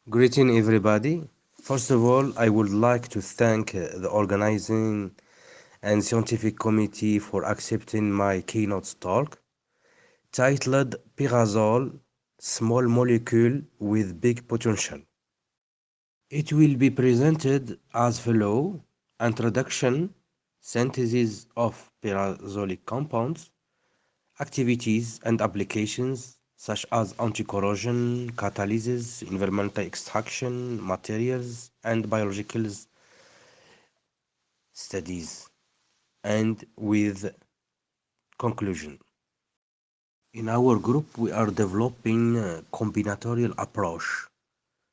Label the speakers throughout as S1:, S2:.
S1: Greeting everybody. First of all, I would like to thank the organizing and scientific committee for accepting my keynote talk titled Pyrazole, Small Molecule with Big Potential. It will be presented as follows: Introduction, synthesis of pyrazolic compounds, activities and applications such as anti-corrosion, catalysis, environmental extraction, materials, and biological studies, and with conclusion. In our group, we are developing a combinatorial approach,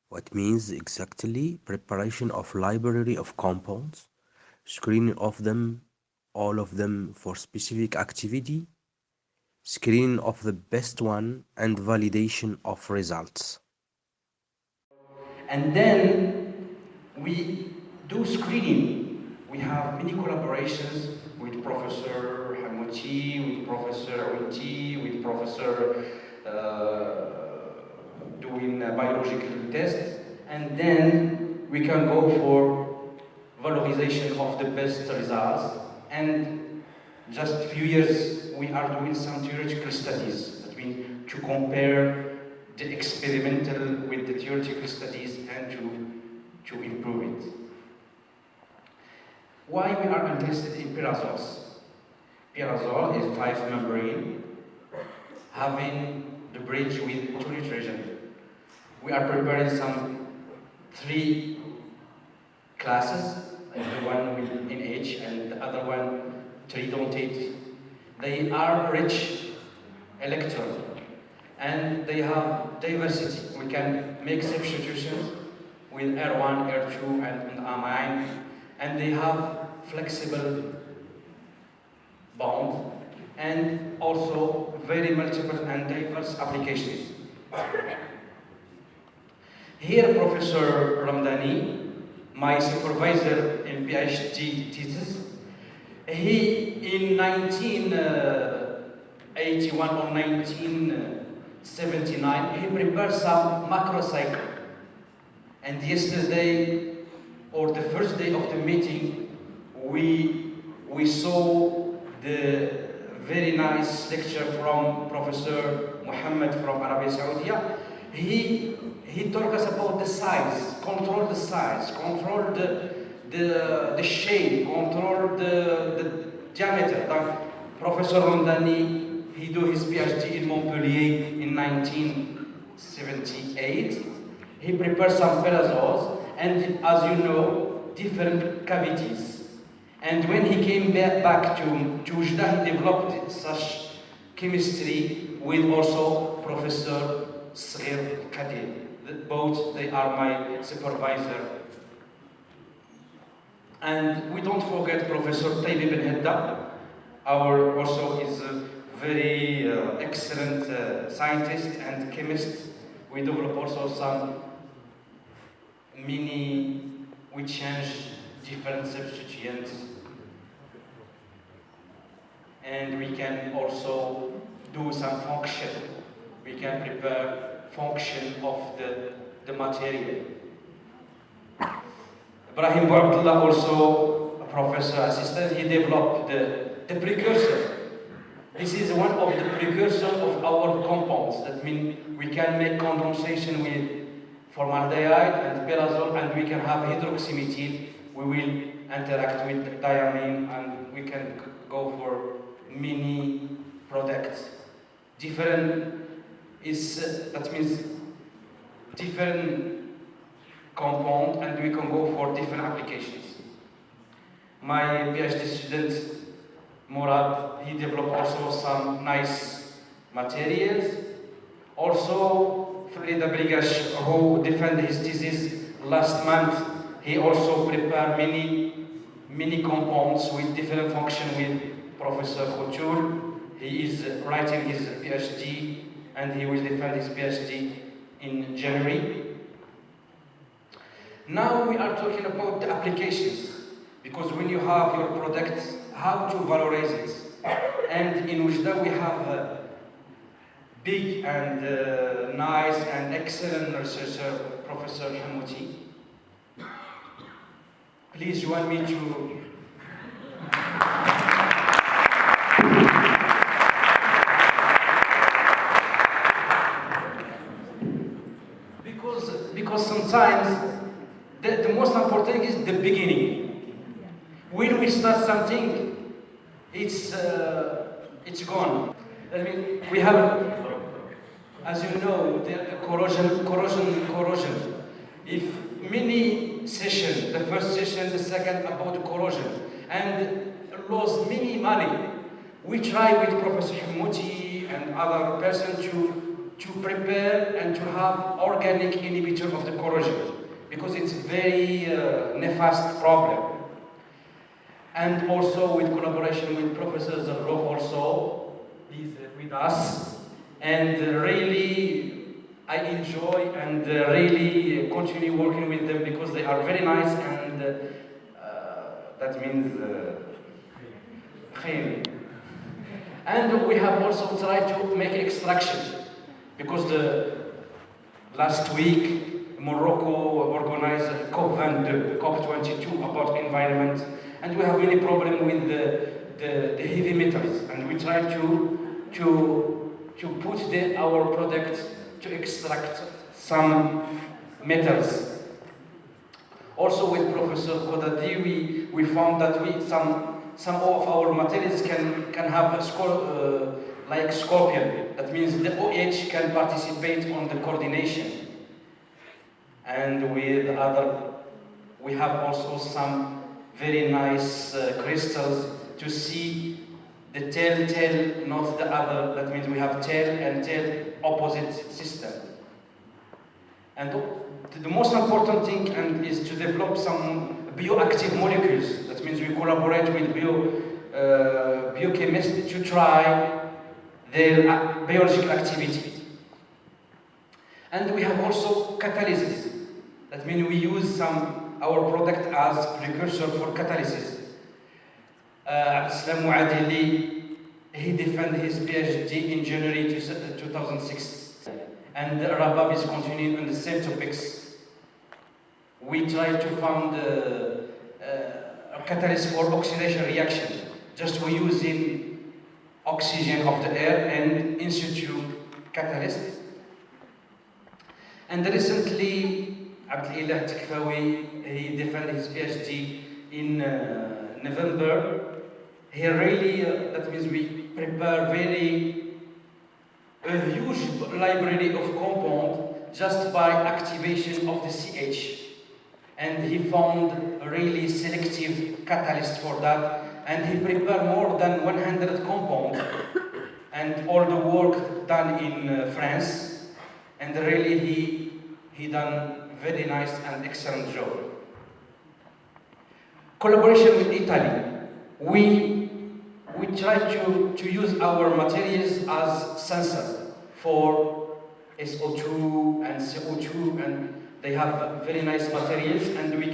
S1: what means exactly preparation of library of compounds, screening of them, all of them for specific activity, screening of the best one, and validation of results.
S2: And then we do screening. We have many collaborations with Professor Hamouti, with Professor Winti, with Professor doing biological tests. And then we can go for valorization of the best results. And just a few years, we are doing some theoretical studies. That means to compare the experimental with the theoretical studies and to improve it. Why we are interested in pyrazoles? Pyrazole is 5-membrane, having the bridge with 2 nitrogen. We are preparing some 3 classes, the one with NH and the other one tridentate. They are rich electron and they have diversity. We can make substitutions with R1, R2 and amine, and they have flexible bond and also very multiple and diverse applications. Here Professor Ramdani, my supervisor in PhD thesis, he in 1981 or 1979, he prepared some macrocycle. And yesterday, or the first day of the meeting, we saw the very nice lecture from Professor Muhammad from Arabia Saudi. He told us about the size, control the size, control the shape, control the diameter. Professor Rondani, he do his PhD in Montpellier in 1978. He prepared some pyrazoles and, as you know, different cavities. And when he came back to Ujda, he developed such chemistry with also Professor Sghir Kadir. Both, they are my supervisor. And we don't forget Professor Tayyib Ben Hedda, our also is a very excellent scientist and chemist. We develop also some we change different substituents. And we can also do some function. We can prepare function of the material. Ibrahim Bouabdallah, also a professor assistant, he developed the precursor. This is one of the precursors of our compounds. That means we can make condensation with formaldehyde and pyrazole, and we can have hydroxymethyl. We will interact with diamine, and we can go for many products. Different is that means different compound, and we can go for different applications. My PhD student Murad, he developed also some nice materials. Also, Frida Brigash, who defended his thesis last month, he also prepared many compounds with different function with Professor Khoutoul. He is writing his PhD and he will defend his PhD in January. Now we are talking about the applications, because when you have your product, how to valorize it. And in Ujda we have big and nice and excellent researcher, Professor Hamouti. Please join me to because sometimes the most important thing is the beginning. When we start something, it's gone. I mean, we have, as you know, the corrosion. If many sessions, the first session, the second about corrosion, and lost many money, we try with Professor Hamouti and other person to prepare and to have organic inhibitor of the corrosion, because it's a very nefast problem. And also with collaboration with Professor Zarro also, he's with us. And really, I enjoy and really continue working with them because they are very nice and that means خير. And we have also tried to make extraction because the last week Morocco organized COP22 about environment, and we have many problem with the heavy metals, and we try to put our products to extract some metals. Also with Professor Kodadi, we found that some of our materials can have a like scorpion. That means the OH can participate on the coordination. And with we have also some very nice crystals to see the tail, not the other. That means we have tail and tail opposite system. And the most important thing is to develop some bioactive molecules. That means we collaborate with biochemists to try their biological activity. And we have also catalysis. That means we use our product as precursor for catalysis. Abdeslam Muadili, he defended his PhD in January 2006. And Rabab is continuing on the same topics. We try to find a catalyst for oxidation reaction. Just we using oxygen of the air and in situ catalyst. And recently, Abdelilah Tikfawi, he defended his PhD in November. He really, that means we prepare a huge library of compound just by activation of the CH. And he found a really selective catalyst for that. And he prepared more than 100 compounds. And all the work done in France. And really he done very nice and excellent job. Collaboration with Italy. We try to use our materials as sensor for SO2 and CO2, and they have very nice materials, and we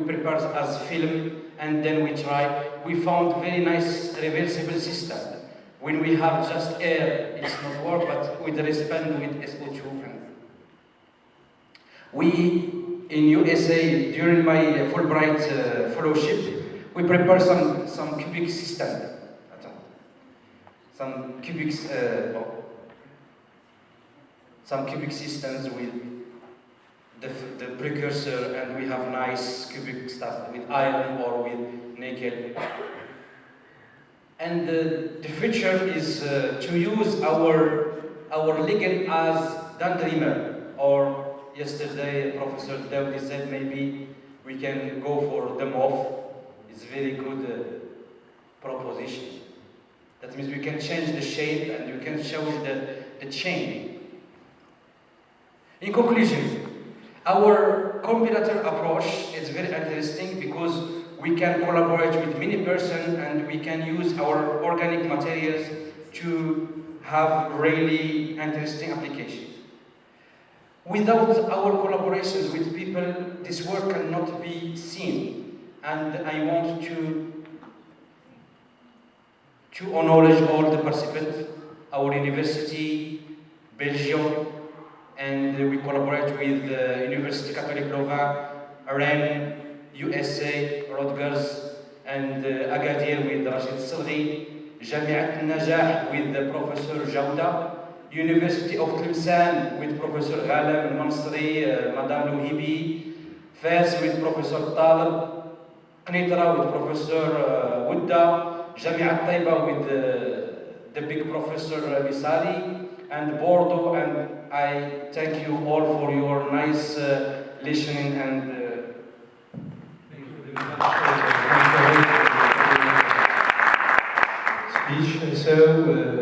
S2: prepare as film, and then we found very nice reversible system. When we have just air, it's not work, but with the respond with SO2. We in USA during my Fulbright fellowship, we prepare some cubic system. Some cubic systems with the precursor, and we have nice cubic stuff with iron or with nickel. And the future is to use our ligand as dendrimer. Or yesterday, Professor Daoudi said maybe we can go for the MOF. It's very good proposition. That means we can change the shape and we can show the chain. In conclusion, our combinator approach is very interesting because we can collaborate with many persons and we can use our organic materials to have really interesting applications. Without our collaborations with people, this work cannot be seen. And I want to acknowledge all the participants, our university, Belgium, and we collaborate with University Catholic Louvain, Rennes, USA, Rutgers, and Agadir with Rachid Touzani, جامعة النجاح with Professor Jawda, University of Tlemcen with Professor Ghalem Al-Mansri, Madame Louhibi, Fès with Professor Talib, Qnitra with Professor Wouda, Jamiat Taiba with the big Professor Misali, and Bordeaux, and I thank you all for your nice listening and
S3: thank you very much for the speech. So